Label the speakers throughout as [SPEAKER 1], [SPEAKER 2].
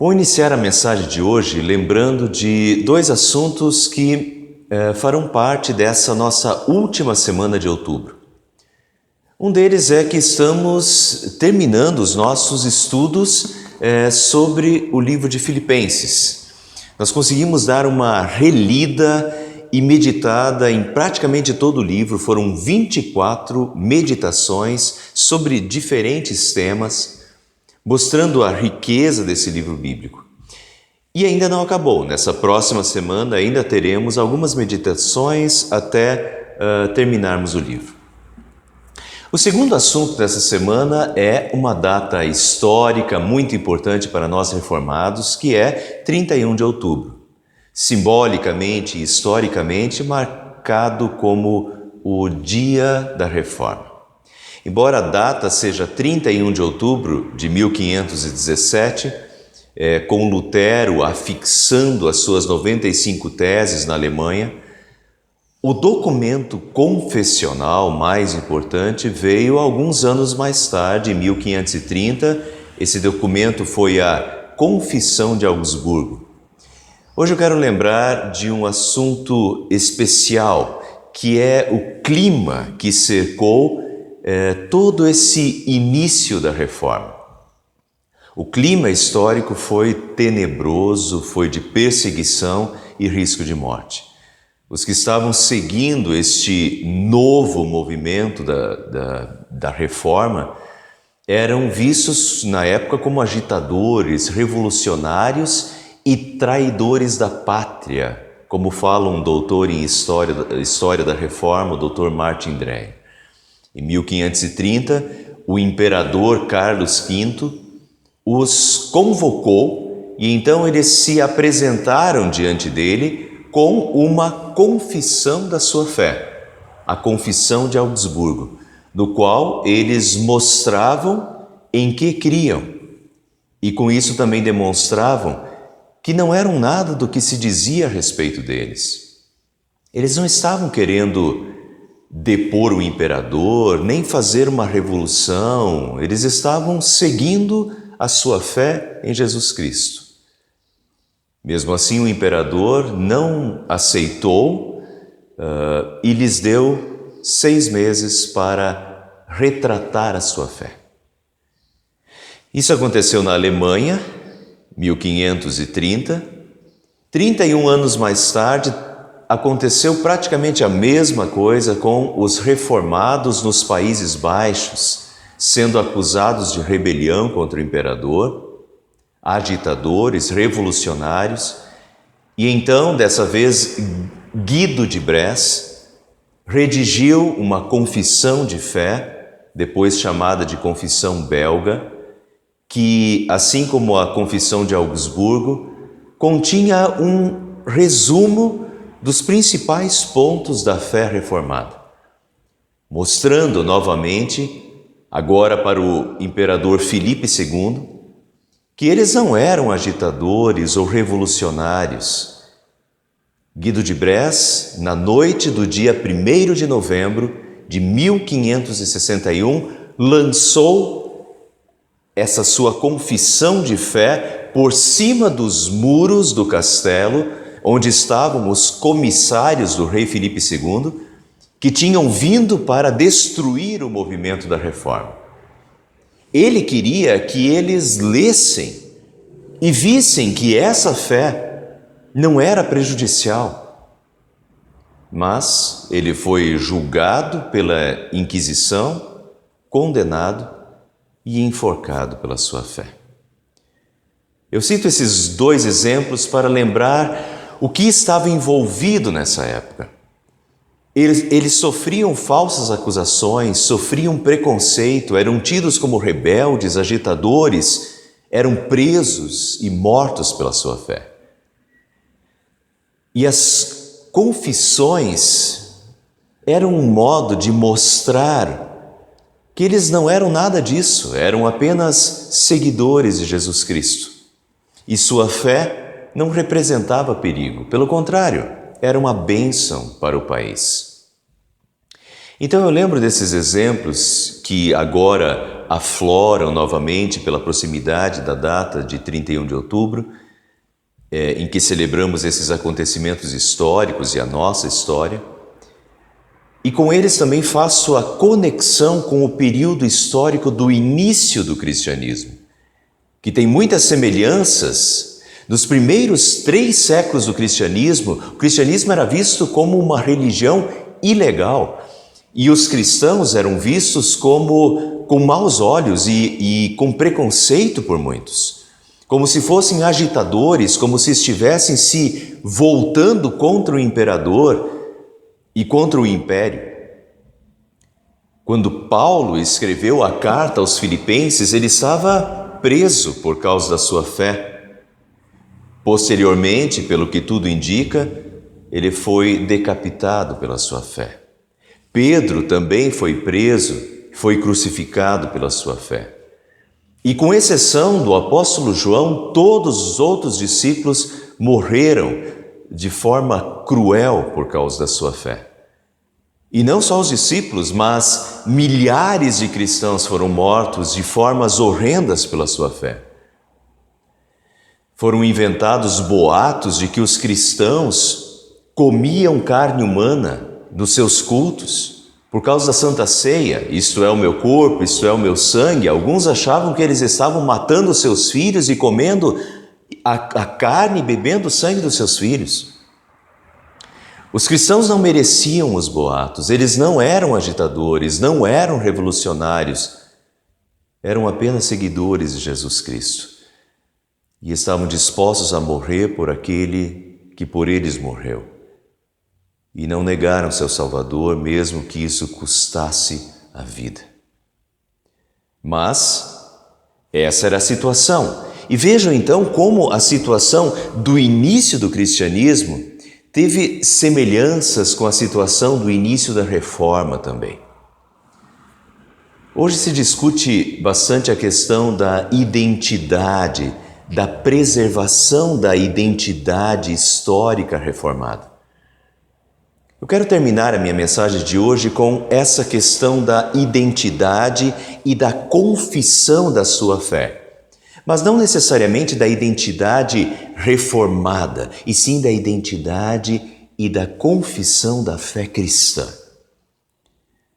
[SPEAKER 1] Vou iniciar a mensagem de hoje lembrando de dois assuntos que farão parte dessa nossa última semana de outubro. Um deles é que estamos terminando os nossos estudos sobre o livro de Filipenses. Nós conseguimos dar uma relida e meditada em praticamente todo o livro. Foram 24 meditações sobre diferentes temas, mostrando a riqueza desse livro bíblico. E ainda não acabou. Nessa próxima semana ainda teremos algumas meditações até terminarmos o livro. O segundo assunto dessa semana é uma data histórica muito importante para nós reformados, que é 31 de outubro. Simbolicamente e historicamente marcado como o Dia da Reforma. Embora a data seja 31 de outubro de 1517, com Lutero afixando as suas 95 teses na Alemanha, o documento confessional mais importante veio alguns anos mais tarde, em 1530. Esse documento foi a Confissão de Augsburgo. Hoje eu quero lembrar de um assunto especial, que é o clima que cercou todo esse início da Reforma. O clima histórico foi tenebroso, foi de perseguição e risco de morte. Os que estavam seguindo este novo movimento da Reforma eram vistos na época como agitadores, revolucionários e traidores da pátria, como fala um doutor em História da Reforma, o Dr. Martin Dreyer. Em 1530, o imperador Carlos V os convocou e então eles se apresentaram diante dele com uma confissão da sua fé, a Confissão de Augsburgo, no qual eles mostravam em que criam e com isso também demonstravam que não eram nada do que se dizia a respeito deles. Eles não estavam querendo depor o imperador, nem fazer uma revolução, eles estavam seguindo a sua fé em Jesus Cristo. Mesmo assim, o imperador não aceitou e lhes deu 6 meses para retratar a sua fé. Isso aconteceu na Alemanha, 1530. 31 anos mais tarde, aconteceu praticamente a mesma coisa com os reformados nos Países Baixos, sendo acusados de rebelião contra o imperador, agitadores, revolucionários. E então, dessa vez, Guido de Bresse redigiu uma confissão de fé, depois chamada de Confissão Belga, que, assim como a Confissão de Augsburgo, continha um resumo dos principais pontos da fé reformada, mostrando novamente, agora para o imperador Filipe II, que eles não eram agitadores ou revolucionários. Guido de Bresse, na noite do dia 1º de novembro de 1561, lançou essa sua confissão de fé por cima dos muros do castelo, onde estavam os comissários do rei Filipe II, que tinham vindo para destruir o movimento da Reforma. Ele queria que eles lessem e vissem que essa fé não era prejudicial. Mas ele foi julgado pela Inquisição, condenado e enforcado pela sua fé. Eu cito esses dois exemplos para lembrar o que estava envolvido nessa época. Eles sofriam falsas acusações, sofriam preconceito, eram tidos como rebeldes, agitadores, eram presos e mortos pela sua fé. E as confissões eram um modo de mostrar que eles não eram nada disso, eram apenas seguidores de Jesus Cristo. E sua fé não representava perigo, pelo contrário, era uma bênção para o país. Então eu lembro desses exemplos que agora afloram novamente pela proximidade da data de 31 de outubro, em que celebramos esses acontecimentos históricos e a nossa história. E com eles também faço a conexão com o período histórico do início do cristianismo, que tem muitas semelhanças. Nos primeiros 3 séculos do cristianismo, o cristianismo era visto como uma religião ilegal e os cristãos eram vistos com maus olhos e com preconceito por muitos, como se fossem agitadores, como se estivessem se voltando contra o imperador e contra o império. Quando Paulo escreveu a carta aos Filipenses, ele estava preso por causa da sua fé. Posteriormente, pelo que tudo indica, ele foi decapitado pela sua fé. Pedro também foi preso, foi crucificado pela sua fé. E com exceção do apóstolo João, todos os outros discípulos morreram de forma cruel por causa da sua fé. E não só os discípulos, mas milhares de cristãos foram mortos de formas horrendas pela sua fé. Foram inventados boatos de que os cristãos comiam carne humana nos seus cultos por causa da Santa Ceia. Isto é o meu corpo, isto é o meu sangue. Alguns achavam que eles estavam matando seus filhos e comendo a carne e bebendo o sangue dos seus filhos. Os cristãos não mereciam os boatos, eles não eram agitadores, não eram revolucionários, eram apenas seguidores de Jesus Cristo e estavam dispostos a morrer por aquele que por eles morreu. E não negaram seu Salvador, mesmo que isso custasse a vida. Mas essa era a situação. E vejam então como a situação do início do cristianismo teve semelhanças com a situação do início da Reforma também. Hoje se discute bastante a questão da identidade, da preservação da identidade histórica reformada. Eu quero terminar a minha mensagem de hoje com essa questão da identidade e da confissão da sua fé. Mas não necessariamente da identidade reformada, e sim da identidade e da confissão da fé cristã.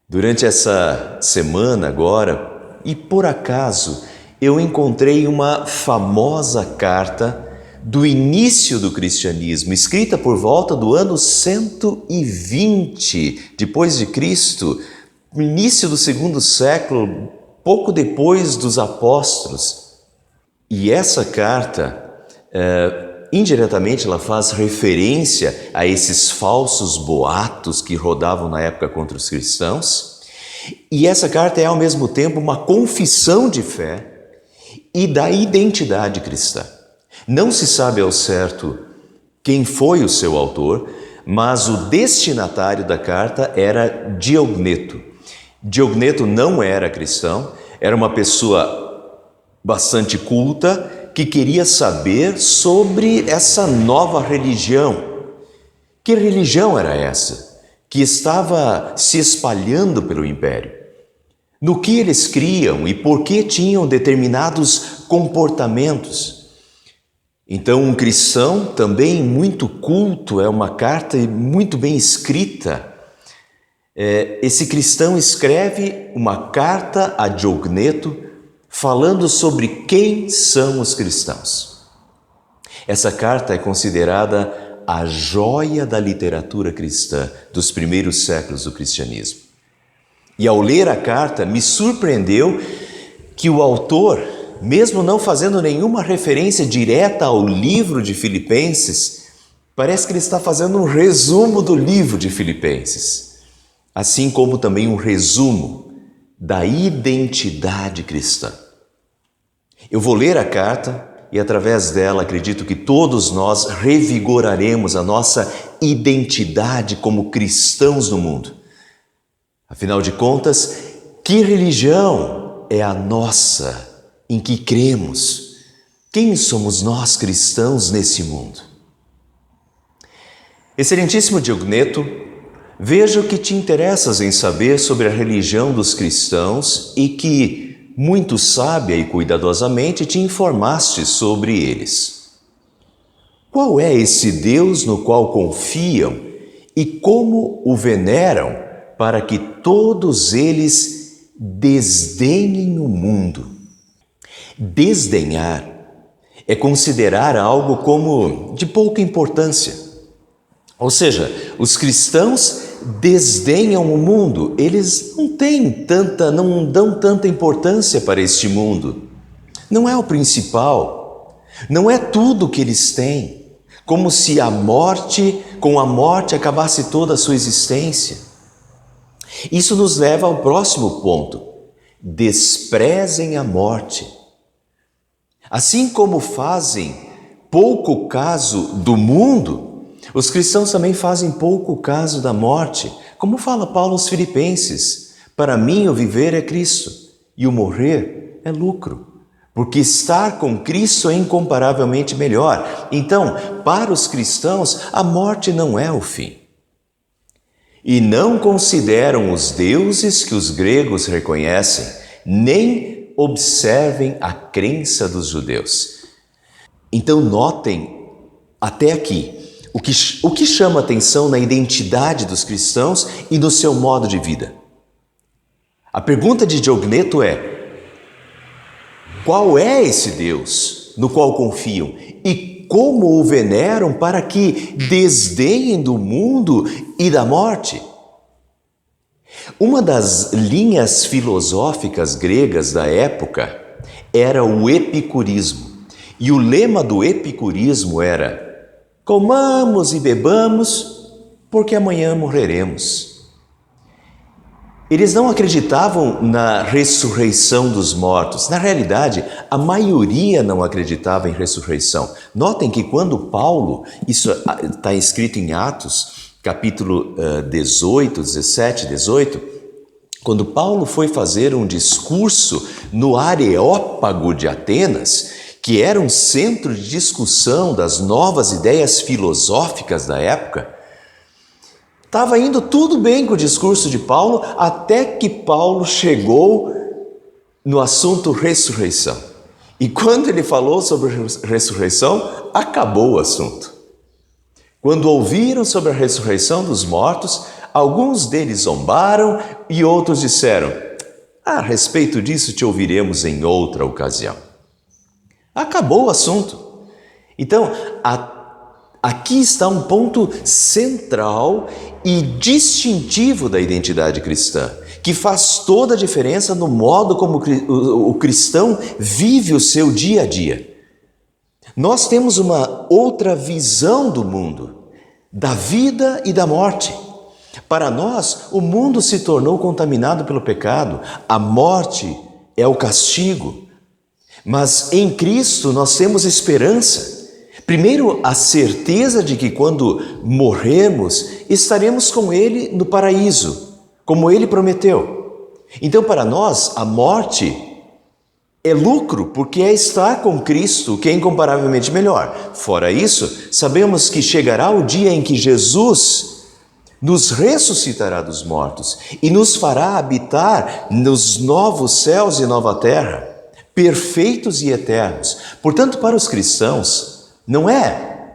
[SPEAKER 1] Durante essa semana agora, e por acaso, eu encontrei uma famosa carta do início do cristianismo, escrita por volta do ano 120 depois de Cristo, no início do 2º século, pouco depois dos apóstolos. E essa carta, indiretamente, ela faz referência a esses falsos boatos que rodavam na época contra os cristãos. E essa carta é, ao mesmo tempo, uma confissão de fé e da identidade cristã. Não se sabe ao certo quem foi o seu autor, mas o destinatário da carta era Diogneto. Diogneto não era cristão, era uma pessoa bastante culta, que queria saber sobre essa nova religião. Que religião era essa que estava se espalhando pelo império? No que eles criam e por que tinham determinados comportamentos? Então, um cristão também muito culto, é uma carta muito bem escrita. Esse cristão escreve uma carta a Diogneto, falando sobre quem são os cristãos. Essa carta é considerada a joia da literatura cristã dos primeiros séculos do cristianismo. E ao ler a carta, me surpreendeu que o autor, mesmo não fazendo nenhuma referência direta ao livro de Filipenses, parece que ele está fazendo um resumo do livro de Filipenses, assim como também um resumo da identidade cristã. Eu vou ler a carta e, através dela, acredito que todos nós revigoraremos a nossa identidade como cristãos no mundo. Afinal de contas, que religião é a nossa em que cremos? Quem somos nós cristãos nesse mundo? Excelentíssimo Diogneto, vejo que te interessas em saber sobre a religião dos cristãos e que muito sábia e cuidadosamente te informaste sobre eles. Qual é esse Deus no qual confiam e como o veneram para que todos eles desdenhem o mundo? Desdenhar é considerar algo como de pouca importância. Ou seja, os cristãos desdenham o mundo, eles não dão tanta importância para este mundo. Não é o principal, não é tudo que eles têm, como se com a morte acabasse toda a sua existência. Isso nos leva ao próximo ponto: desprezem a morte. Assim como fazem pouco caso do mundo, os cristãos também fazem pouco caso da morte. Como fala Paulo aos Filipenses: para mim o viver é Cristo e o morrer é lucro, porque estar com Cristo é incomparavelmente melhor. Então, para os cristãos, a morte não é o fim. E não consideram os deuses que os gregos reconhecem, nem observem a crença dos judeus. Então, notem até aqui o que chama atenção na identidade dos cristãos e no seu modo de vida. A pergunta de Diogneto é: qual é esse Deus no qual confiam e como o veneram para que desdenhem do mundo e da morte? Uma das linhas filosóficas gregas da época era o epicurismo. E o lema do epicurismo era: comamos e bebamos, porque amanhã morreremos. Eles não acreditavam na ressurreição dos mortos. Na realidade, a maioria não acreditava em ressurreição. Notem que quando Paulo, isso está escrito em Atos, capítulo 17, 18, quando Paulo foi fazer um discurso no Areópago de Atenas, que era um centro de discussão das novas ideias filosóficas da época, estava indo tudo bem com o discurso de Paulo, até que Paulo chegou no assunto ressurreição. E quando ele falou sobre ressurreição, acabou o assunto. Quando ouviram sobre a ressurreição dos mortos, alguns deles zombaram e outros disseram: a respeito disso te ouviremos em outra ocasião. Acabou o assunto. Então, aqui está um ponto central e distintivo da identidade cristã, que faz toda a diferença no modo como o cristão vive o seu dia a dia. Nós temos uma outra visão do mundo, da vida e da morte. Para nós, o mundo se tornou contaminado pelo pecado, a morte é o castigo. Mas em Cristo nós temos esperança. Primeiro, a certeza de que quando morrermos, estaremos com Ele no paraíso, como Ele prometeu. Então, para nós, a morte é lucro, porque é estar com Cristo, que é incomparavelmente melhor. Fora isso, sabemos que chegará o dia em que Jesus nos ressuscitará dos mortos e nos fará habitar nos novos céus e nova terra, perfeitos e eternos. Portanto, para os cristãos, não é: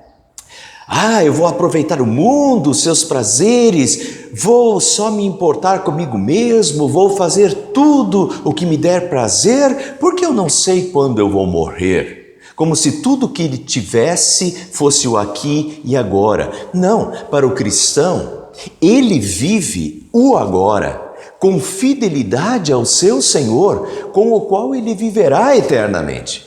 [SPEAKER 1] eu vou aproveitar o mundo, os seus prazeres, vou só me importar comigo mesmo, vou fazer tudo o que me der prazer, porque eu não sei quando eu vou morrer. Como se tudo que ele tivesse fosse o aqui e agora. Não, para o cristão, ele vive o agora, com fidelidade ao seu Senhor, com o qual ele viverá eternamente.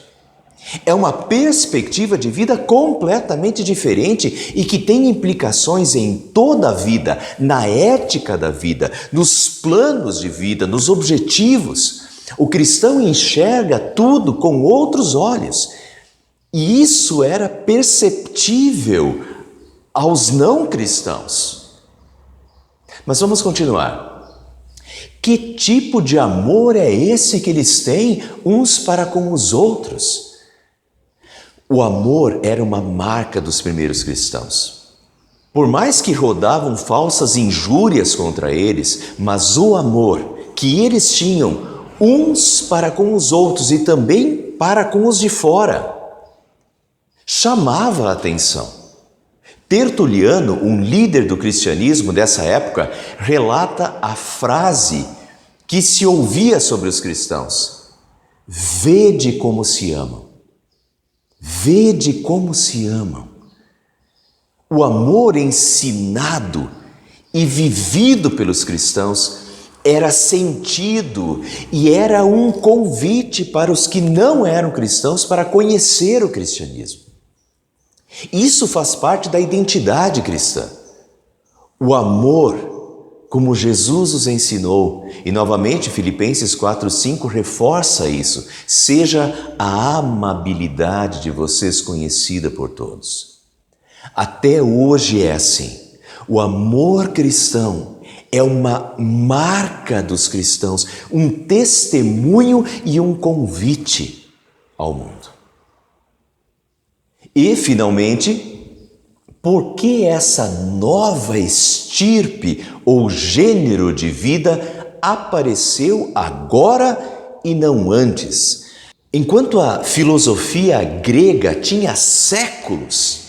[SPEAKER 1] É uma perspectiva de vida completamente diferente e que tem implicações em toda a vida, na ética da vida, nos planos de vida, nos objetivos. O cristão enxerga tudo com outros olhos. E isso era perceptível aos não cristãos. Mas vamos continuar. Que tipo de amor é esse que eles têm uns para com os outros? O amor era uma marca dos primeiros cristãos. Por mais que rodavam falsas injúrias contra eles, mas o amor que eles tinham uns para com os outros e também para com os de fora. Chamava a atenção. Tertuliano, um líder do cristianismo dessa época, relata a frase que se ouvia sobre os cristãos: vede como se amam. Vede como se amam. O amor ensinado e vivido pelos cristãos era sentido e era um convite para os que não eram cristãos para conhecer o cristianismo. Isso faz parte da identidade cristã. O amor, como Jesus os ensinou, e novamente Filipenses 4:5 reforça isso: seja a amabilidade de vocês conhecida por todos. Até hoje é assim. O amor cristão é uma marca dos cristãos, um testemunho e um convite ao mundo. E, finalmente, por que essa nova estirpe ou gênero de vida apareceu agora e não antes? Enquanto a filosofia grega tinha séculos,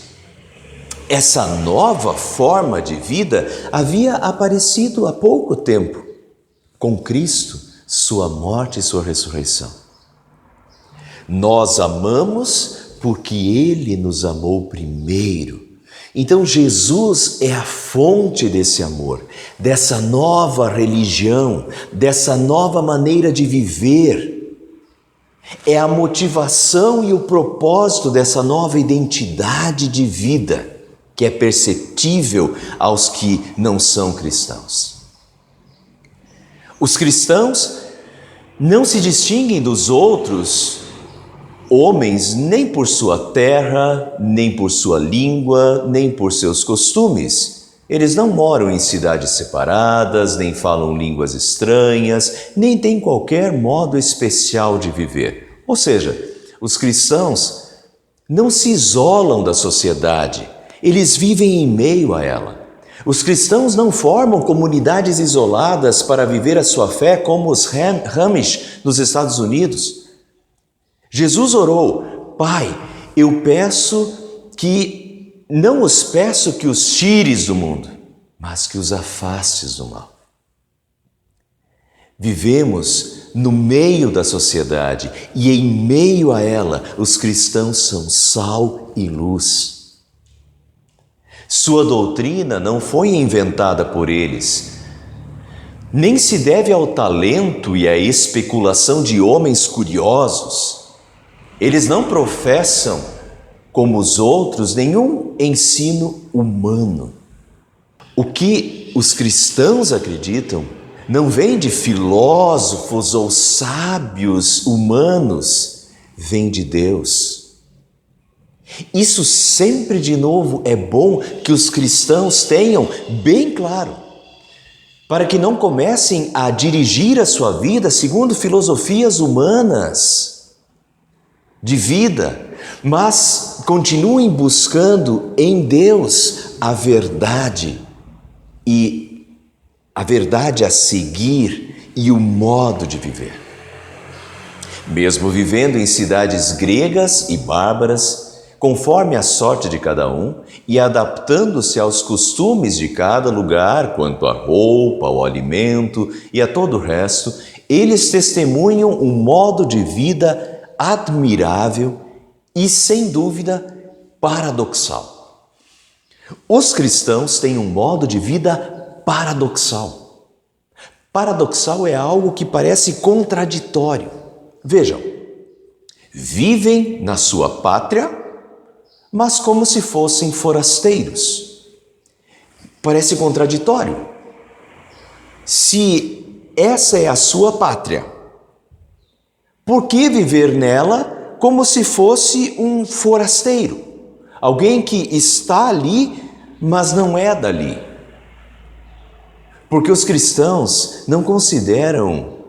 [SPEAKER 1] essa nova forma de vida havia aparecido há pouco tempo, com Cristo, sua morte e sua ressurreição. Nós amamos porque Ele nos amou primeiro. Então Jesus é a fonte desse amor, dessa nova religião, dessa nova maneira de viver. É a motivação e o propósito dessa nova identidade de vida que é perceptível aos que não são cristãos. Os cristãos não se distinguem dos outros homens nem por sua terra, nem por sua língua, nem por seus costumes. Eles não moram em cidades separadas, nem falam línguas estranhas, nem têm qualquer modo especial de viver. Ou seja, os cristãos não se isolam da sociedade, eles vivem em meio a ela. Os cristãos não formam comunidades isoladas para viver a sua fé como os Amish nos Estados Unidos. Jesus orou: Pai, não os peço que os tires do mundo, mas que os afastes do mal. Vivemos no meio da sociedade e em meio a ela os cristãos são sal e luz. Sua doutrina não foi inventada por eles, nem se deve ao talento e à especulação de homens curiosos. Eles não professam, como os outros, nenhum ensino humano. O que os cristãos acreditam não vem de filósofos ou sábios humanos, vem de Deus. Isso sempre, de novo, é bom que os cristãos tenham bem claro, para que não comecem a dirigir a sua vida segundo filosofias humanas de vida, mas continuem buscando em Deus a verdade e a verdade a seguir e o modo de viver. Mesmo vivendo em cidades gregas e bárbaras, conforme a sorte de cada um e adaptando-se aos costumes de cada lugar quanto à roupa, ao alimento e a todo o resto, eles testemunham um modo de vida admirável e, sem dúvida, paradoxal. Os cristãos têm um modo de vida paradoxal. Paradoxal é algo que parece contraditório. Vejam, vivem na sua pátria, mas como se fossem forasteiros. Parece contraditório. Se essa é a sua pátria, por que viver nela como se fosse um forasteiro? Alguém que está ali, mas não é dali. Porque os cristãos não consideram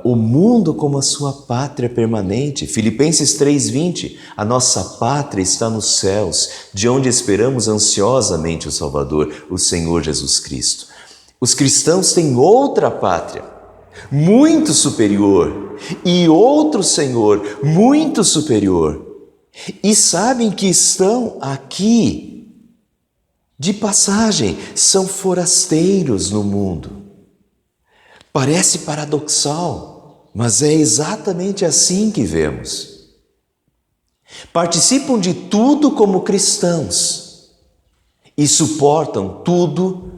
[SPEAKER 1] o mundo como a sua pátria permanente. Filipenses 3:20, a nossa pátria está nos céus, de onde esperamos ansiosamente o Salvador, o Senhor Jesus Cristo. Os cristãos têm outra pátria, muito superior, e outro Senhor muito superior. E sabem que estão aqui de passagem, são forasteiros no mundo. Parece paradoxal, mas é exatamente assim que vemos. Participam de tudo como cristãos e suportam tudo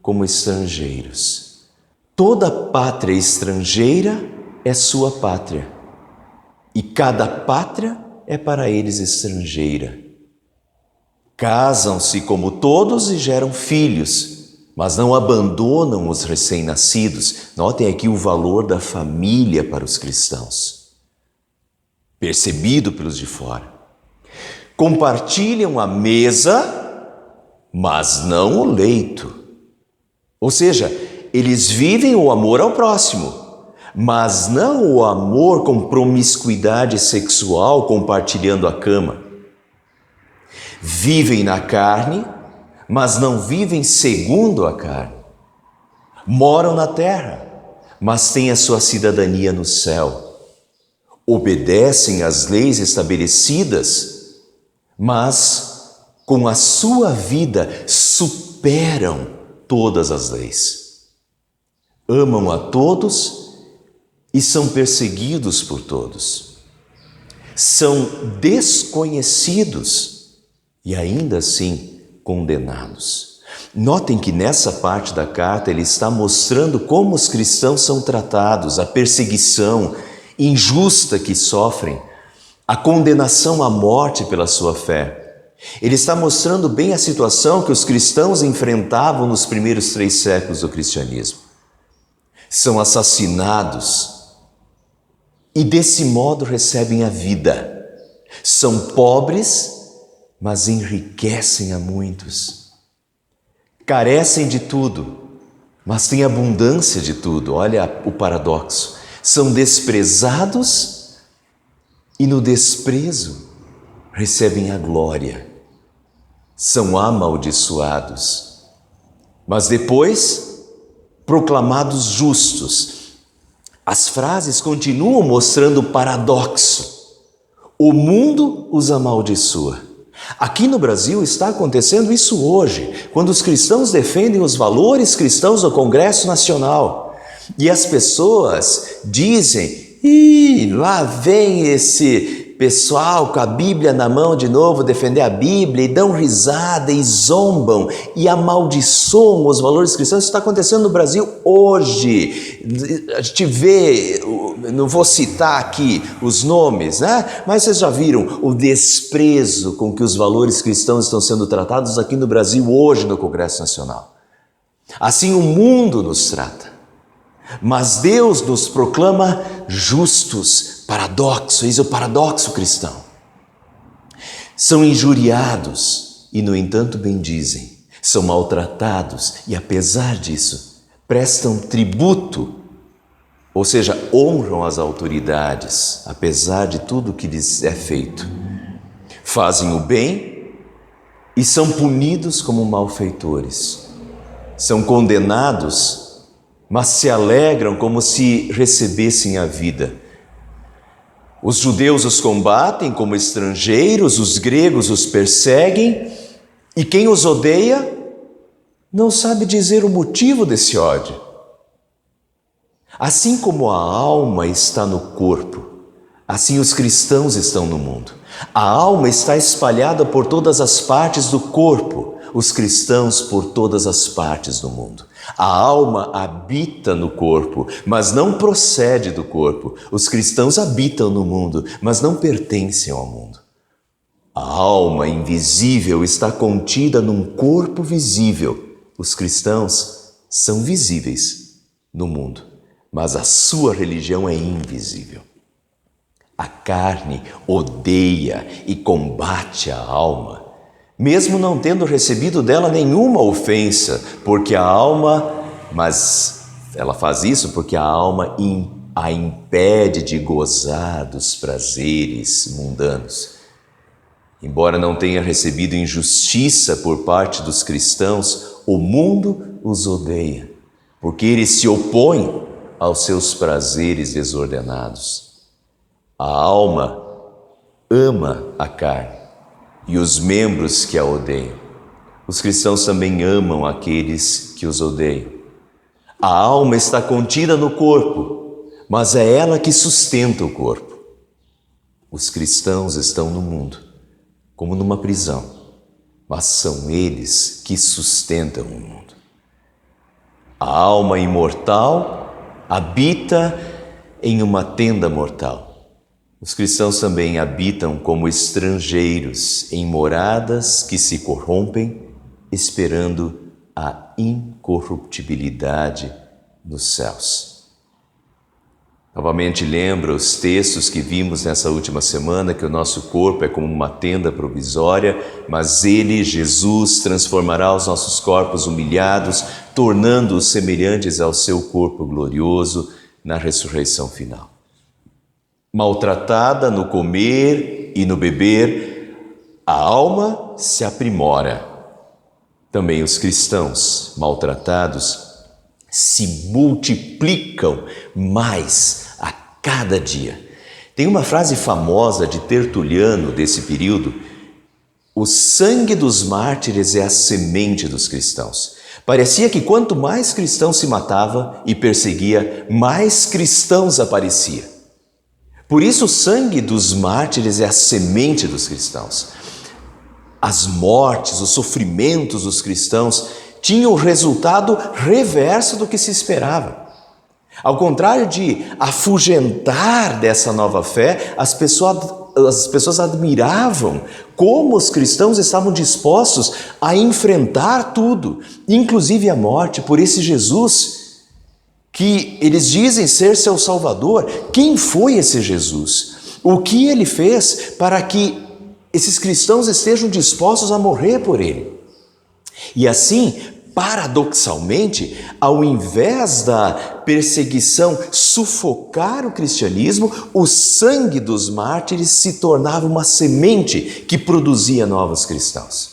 [SPEAKER 1] como estrangeiros. Toda pátria estrangeira é sua pátria, e cada pátria é para eles estrangeira. Casam-se como todos e geram filhos, mas não abandonam os recém-nascidos. Notem aqui o valor da família para os cristãos, percebido pelos de fora. Compartilham a mesa, mas não o leito. Ou seja, eles vivem o amor ao próximo, mas não o amor com promiscuidade sexual, compartilhando a cama. Vivem na carne, mas não vivem segundo a carne. Moram na terra, mas têm a sua cidadania no céu. Obedecem às leis estabelecidas, mas com a sua vida superam todas as leis. Amam a todos e são perseguidos por todos. São desconhecidos e ainda assim condenados. Notem que nessa parte da carta ele está mostrando como os cristãos são tratados, a perseguição injusta que sofrem, a condenação à morte pela sua fé. Ele está mostrando bem a situação que os cristãos enfrentavam nos primeiros 3 séculos do cristianismo. São assassinados e desse modo recebem a vida. São pobres, mas enriquecem a muitos. Carecem de tudo, mas têm abundância de tudo. Olha o paradoxo. São desprezados e no desprezo recebem a glória. São amaldiçoados, mas depois proclamados justos. As frases continuam mostrando o paradoxo. O mundo os amaldiçoa. Aqui no Brasil está acontecendo isso hoje, quando os cristãos defendem os valores cristãos no Congresso Nacional. E as pessoas dizem, lá vem esse pessoal com a Bíblia na mão de novo defender a Bíblia, e dão risada e zombam e amaldiçoam os valores cristãos. Isso está acontecendo no Brasil hoje. A gente vê, não vou citar aqui os nomes, né? Mas vocês já viram o desprezo com que os valores cristãos estão sendo tratados aqui no Brasil hoje no Congresso Nacional. Assim o mundo nos trata. Mas Deus nos proclama justos. Paradoxo, eis o paradoxo cristão. São injuriados e, no entanto, bendizem. São maltratados e, apesar disso, prestam tributo, ou seja, honram as autoridades, apesar de tudo que lhes é feito. Fazem o bem e são punidos como malfeitores. São condenados, mas se alegram como se recebessem a vida. Os judeus os combatem como estrangeiros, os gregos os perseguem, e quem os odeia não sabe dizer o motivo desse ódio. Assim como a alma está no corpo, assim os cristãos estão no mundo. A alma está espalhada por todas as partes do corpo, os cristãos por todas as partes do mundo. A alma habita no corpo, mas não procede do corpo. Os cristãos habitam no mundo, mas não pertencem ao mundo. A alma invisível está contida num corpo visível. Os cristãos são visíveis no mundo, mas a sua religião é invisível. A carne odeia e combate a alma, mesmo não tendo recebido dela nenhuma ofensa, porque a alma, mas ela faz isso porque a alma a impede de gozar dos prazeres mundanos. Embora não tenha recebido injustiça por parte dos cristãos, o mundo os odeia, porque eles se opõem aos seus prazeres desordenados. A alma ama a carne e os membros que a odeiam. Os cristãos também amam aqueles que os odeiam. A alma está contida no corpo, mas é ela que sustenta o corpo. Os cristãos estão no mundo, como numa prisão, mas são eles que sustentam o mundo. A alma imortal habita em uma tenda mortal. Os cristãos também habitam como estrangeiros em moradas que se corrompem, esperando a incorruptibilidade nos céus. Novamente lembra os textos que vimos nessa última semana, que o nosso corpo é como uma tenda provisória, mas Ele, Jesus, transformará os nossos corpos humilhados, tornando-os semelhantes ao seu corpo glorioso na ressurreição final. Maltratada no comer e no beber, a alma se aprimora. Também os cristãos maltratados se multiplicam mais a cada dia. Tem uma frase famosa de Tertuliano desse período: o sangue dos mártires é a semente dos cristãos. Parecia que quanto mais cristãos se matava e perseguia, mais cristãos aparecia. Por isso o sangue dos mártires é a semente dos cristãos. As mortes, os sofrimentos dos cristãos tinham o resultado reverso do que se esperava. Ao contrário de afugentar dessa nova fé, as pessoas admiravam como os cristãos estavam dispostos a enfrentar tudo, inclusive a morte, por esse Jesus que eles dizem ser seu Salvador. Quem foi esse Jesus? O que ele fez para que esses cristãos estejam dispostos a morrer por ele? E assim, paradoxalmente, ao invés da perseguição sufocar o cristianismo, o sangue dos mártires se tornava uma semente que produzia novos cristãos.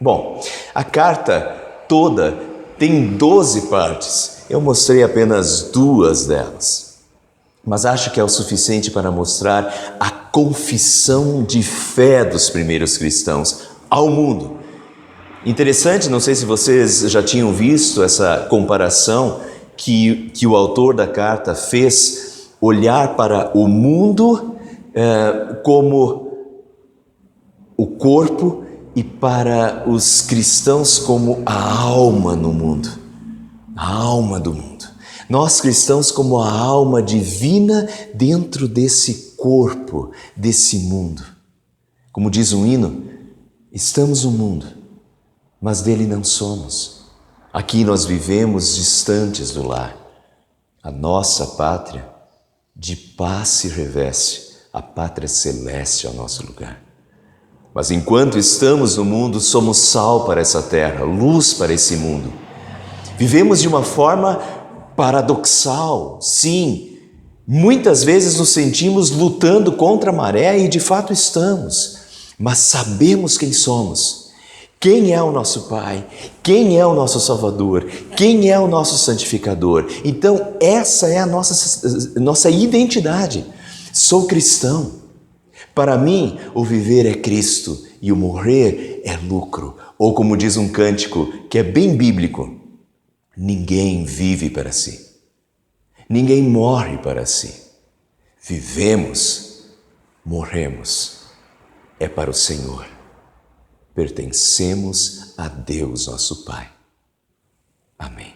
[SPEAKER 1] Bom, a carta toda tem 12 partes. Eu mostrei apenas 2 delas, mas acho que é o suficiente para mostrar a confissão de fé dos primeiros cristãos ao mundo. Interessante, não sei se vocês já tinham visto essa comparação que o autor da carta fez, olhar para o mundo como o corpo e para os cristãos como a alma no mundo. A alma do mundo. Nós cristãos como a alma divina dentro desse corpo, desse mundo. Como diz um hino, estamos no mundo, mas dele não somos. Aqui nós vivemos distantes do lar. A nossa pátria de paz se reveste, a pátria celeste é o nosso lugar. Mas enquanto estamos no mundo, somos sal para essa terra, luz para esse mundo. Vivemos de uma forma paradoxal, sim. Muitas vezes nos sentimos lutando contra a maré e de fato estamos, mas sabemos quem somos, quem é o nosso Pai, quem é o nosso Salvador, quem é o nosso Santificador. Então essa é a nossa identidade. Sou cristão. Para mim, o viver é Cristo e o morrer é lucro. Ou como diz um cântico que é bem bíblico, ninguém vive para si, ninguém morre para si. Vivemos, morremos, é para o Senhor. Pertencemos a Deus, nosso Pai. Amém.